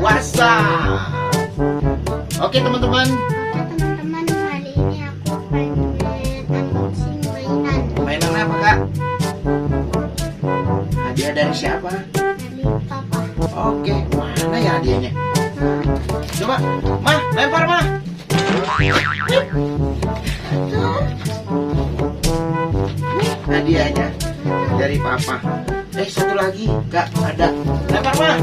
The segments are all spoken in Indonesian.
puasa. Oke teman-teman, Kali ini aku pengen unboxing mainan. mainan apa kak? Hadiah dari siapa? Dari papa. Oke, mana ya hadiahnya? Coba, mah, lempar mah. Hadiahnya dari papa. Satu lagi, kak, ada. Lempar mah.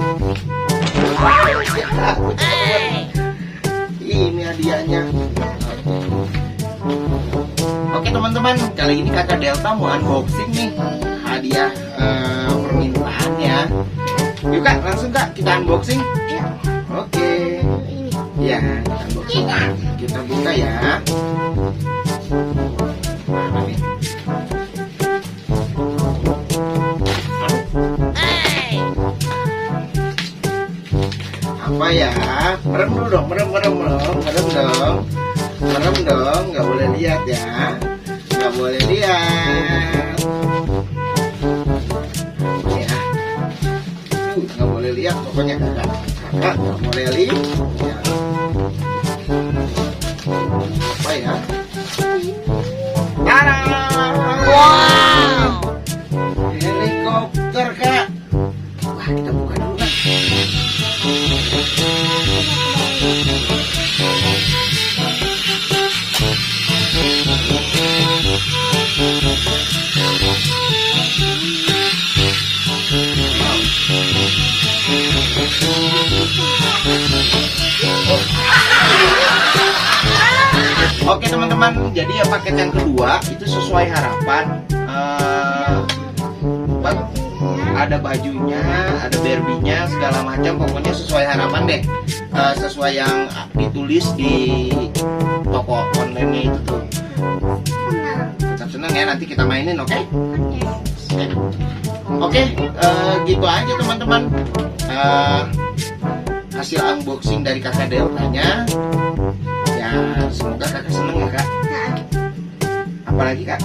Ini hadiahnya. Oke teman-teman, kali ini kakak Delta mau unboxing nih hadiah permintaannya. Yuk kak, langsung kak kita unboxing. Oke. Ya, kita unboxing. Kita buka ya. Mana nih? Apa ya? Merem dulu dong, merem dong, nggak boleh lihat ya, nggak boleh lihat. Ya, nggak boleh lihat, pokoknya kakak nggak boleh lihat. Ya. Apa ya? Tada! Wow! Helikopter kak. Wah, kita buka dulu kak. Oke teman-teman, jadi ya paket yang kedua itu sesuai harapan. Ada bajunya, ada Barbie-nya, segala macam, pokoknya sesuai harapan deh. Sesuai yang ditulis di toko online itu tuh. Tetap senang ya, nanti kita mainin, oke? Oke, gitu aja teman-teman. Hasil unboxing dari kakak Deltanya. Ya, semoga kakak seneng ya kak. Apalagi kak?